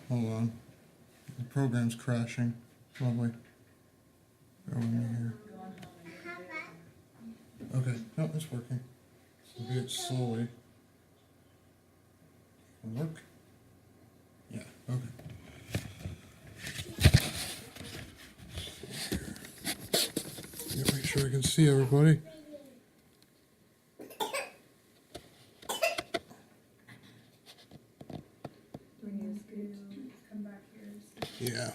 Hold on. The program's crashing. Lovely. Go in here. Okay. No, it's working. We'll do it slowly. It'll work? Yeah, okay. Yeah, make sure I can see everybody. Yeah.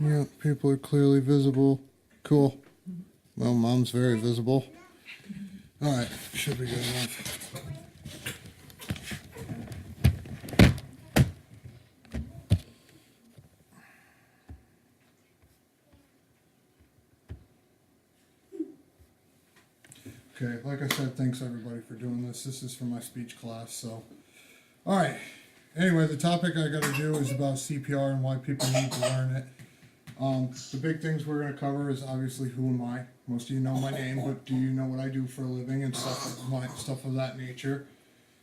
Yeah, people are clearly visible. Cool. Well, Mom's very visible. Alright, should be good enough. Okay, like I said, thanks everybody for doing this. This is for my speech class, so. Alright, anyway, the topic I gotta do is about CPR and why people need to learn it. The big things we're gonna cover is obviously who am I. Most of you know my name, but do you know what I do for a living and stuff of that nature.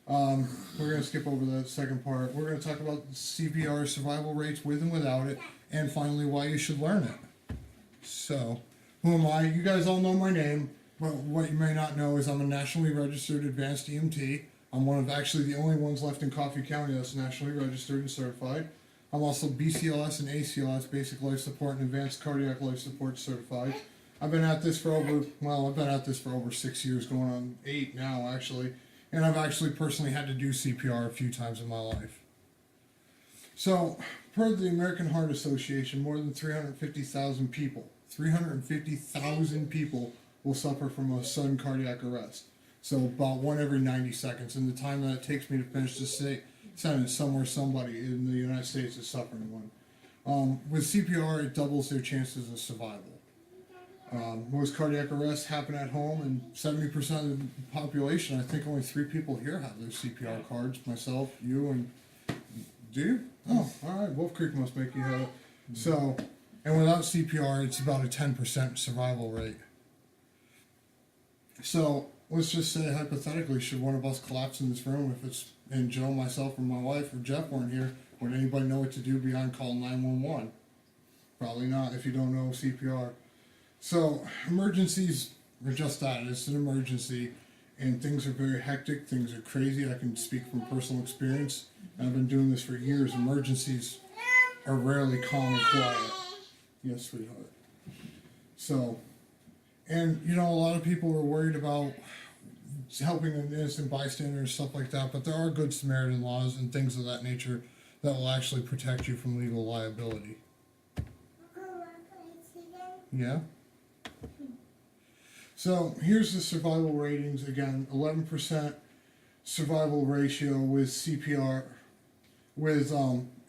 We're gonna skip over the second part. We're gonna talk about CPR survival rates with and without it, and finally why you should learn it. So, who am I? You guys all know my name. But what you may not know is I'm a nationally registered advanced EMT. I'm one of actually the only ones left in Coffee County that's nationally registered and certified. I'm also BCLS and ACLS, Basic Life Support and Advanced Cardiac Life Support certified. I've been at this for over 6 years, going on 8 now actually. And I've actually personally had to do CPR a few times in my life. So, per the American Heart Association, more than 350,000 people will suffer from a sudden cardiac arrest. So about 1 every 90 seconds. And the time that it takes me to finish this sentence, somewhere somebody in the United States is suffering one. With CPR, it doubles their chances of survival. Most cardiac arrests happen at home, and 70% of the population, I think only 3 people here have their CPR cards. Myself, you, and... Do you? Oh, alright. Wolf Creek must make you have it. So, and without CPR, it's about a 10% survival rate. So, let's just say hypothetically, should one of us collapse in this room, if it's and Joe, myself, or my wife, or Jeff weren't here, would anybody know what to do beyond call 911? Probably not if you don't know CPR. So, emergencies are just that. It's an emergency, and things are very hectic, things are crazy. I can speak from personal experience. I've been doing this for years. Emergencies are rarely calm and quiet. Yes, sweetheart. So, and, you know, a lot of people are worried about helping an innocent bystander and stuff like that, but there are good Samaritan laws and things of that nature that will actually protect you from legal liability. Yeah? So, here's the survival ratings again. 11% survival ratio with CPR, with,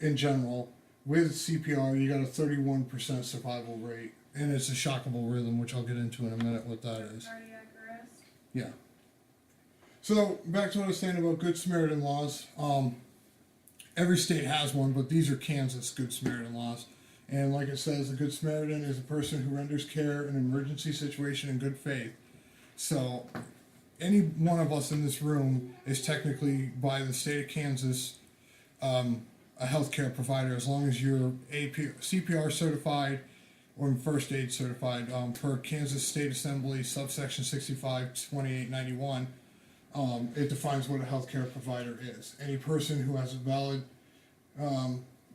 in general. With CPR, you got a 31% survival rate. And it's a shockable rhythm, which I'll get into in a minute what that is. Cardiac arrest? Yeah. So, back to what I was saying about Good Samaritan laws. Every state has one, but these are Kansas Good Samaritan laws. And like it says, a Good Samaritan is a person who renders care in an emergency situation in good faith. So, any one of us in this room is technically, by the state of Kansas, a healthcare provider, as long as you're CPR certified or first aid certified, per Kansas State Assembly subsection 65-2891. It defines what a healthcare provider is. Any person who has a valid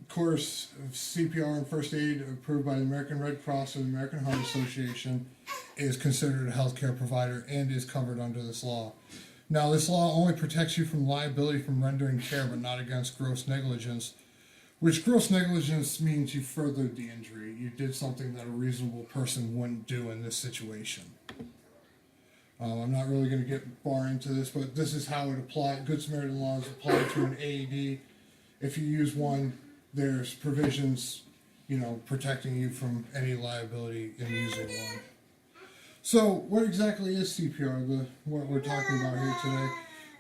course of CPR and first aid approved by the American Red Cross or the American Heart Association is considered a healthcare provider and is covered under this law. Now, this law only protects you from liability from rendering care, but not against gross negligence. Which gross negligence means you furthered the injury. You did something that a reasonable person wouldn't do in this situation. I'm not really going to get far into this, but this is how it applies. Good Samaritan laws apply to an AED. If you use one, there's provisions, you know, protecting you from any liability in using one. So, what exactly is CPR? What we're talking about here today.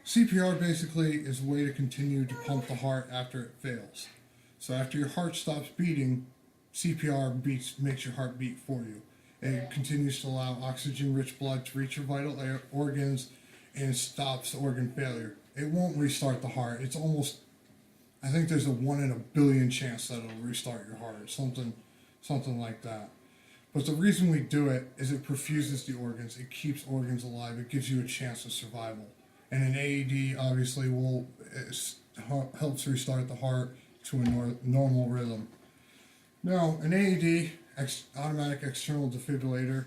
CPR basically is a way to continue to pump the heart after it fails. So after your heart stops beating, CPR makes your heart beat for you. It continues to allow oxygen-rich blood to reach your vital organs and stops organ failure. It won't restart the heart. It's almost, I think there's a 1 in a billion chance that it'll restart your heart, something like that. But the reason we do it is it perfuses the organs. It keeps organs alive. It gives you a chance of survival. And an AED obviously helps restart the heart to a normal rhythm. Now, an AED, automatic external defibrillator,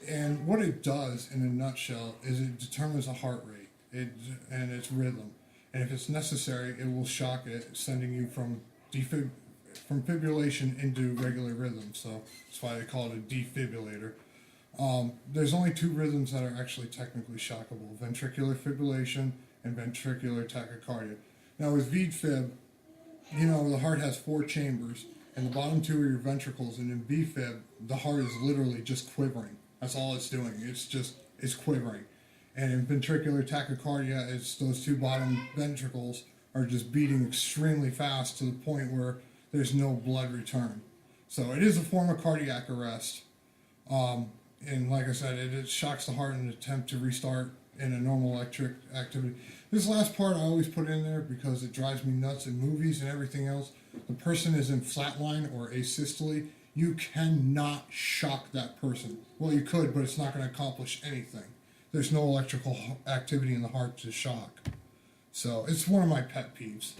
and what it does in a nutshell is it determines the heart rate and its rhythm. And if it's necessary, it will shock it, sending you from fibrillation into regular rhythm. So that's why they call it a defibrillator. There's only 2 rhythms that are actually technically shockable: ventricular fibrillation and ventricular tachycardia. Now with VFib, the heart has 4 chambers, and the bottom 2 are your ventricles, and in VFib, the heart is literally just quivering. That's all it's doing. It's quivering. And in ventricular tachycardia, it's those 2 bottom ventricles are just beating extremely fast to the point where there's no blood return. So it is a form of cardiac arrest. And like I said, it shocks the heart in an attempt to restart in a normal electric activity. This last part I always put in there because it drives me nuts in movies and everything else. The person is in flatline or asystole. You cannot shock that person. Well, you could, but it's not going to accomplish anything. There's no electrical activity in the heart to shock. So it's one of my pet peeves.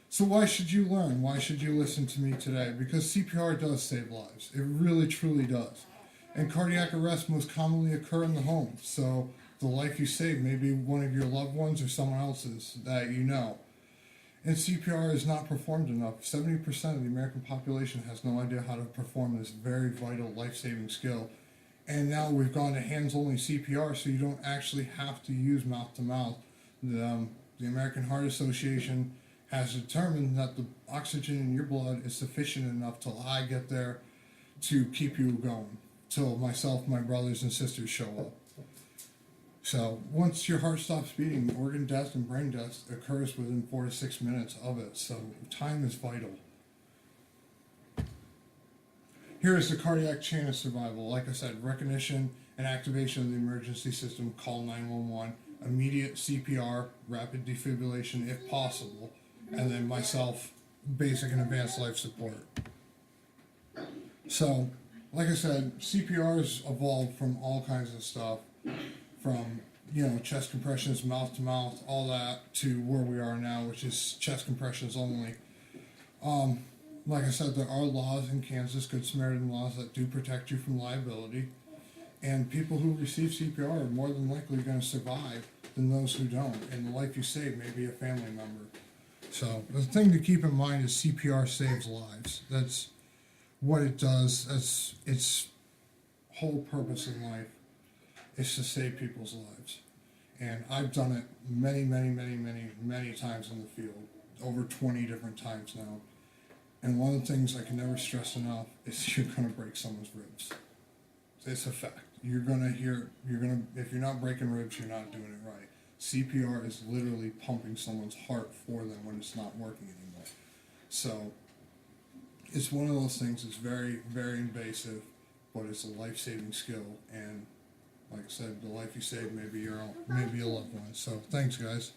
So why should you learn? Why should you listen to me today? Because CPR does save lives. It really, truly does. And cardiac arrests most commonly occur in the home. So the life you save may be one of your loved ones or someone else's that you know. And CPR is not performed enough. 70% of the American population has no idea how to perform this very vital life-saving skill. And now we've gone to hands-only CPR, so you don't actually have to use mouth-to-mouth. The American Heart Association has determined that the oxygen in your blood is sufficient enough till I get there to keep you going, till myself, my brothers and sisters show up. So once your heart stops beating, organ death and brain death occurs within 4 to 6 minutes of it. So time is vital. Here is the cardiac chain of survival. Like I said, recognition and activation of the emergency system, call 911, immediate CPR, rapid defibrillation if possible, and then myself, basic and advanced life support. So, like I said, CPR has evolved from all kinds of stuff, from chest compressions, mouth to mouth, all that, to where we are now, which is chest compressions only. Like I said, there are laws in Kansas, Good Samaritan laws, that do protect you from liability. And people who receive CPR are more than likely going to survive than those who don't. And the life you save may be a family member. So the thing to keep in mind is CPR saves lives. That's what it does. That's its whole purpose in life, is to save people's lives. And I've done it many, many, many, many, many times in the field, over 20 different times now. And one of the things I can never stress enough is you're going to break someone's ribs. It's a fact. If you're not breaking ribs, you're not doing it right. CPR is literally pumping someone's heart for them when it's not working anymore. So it's one of those things that's very, very invasive, but it's a life-saving skill. And like I said, the life you save may be your own, may be a loved one. So thanks, guys.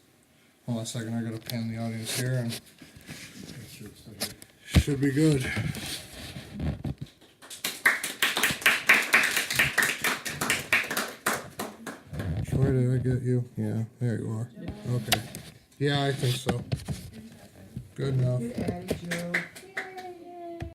Hold on a second. I got to pan the audience here, and should be good. Where did I get you? Yeah, there you are. Okay. Yeah, I think so. Good enough. Good Addie, Joe.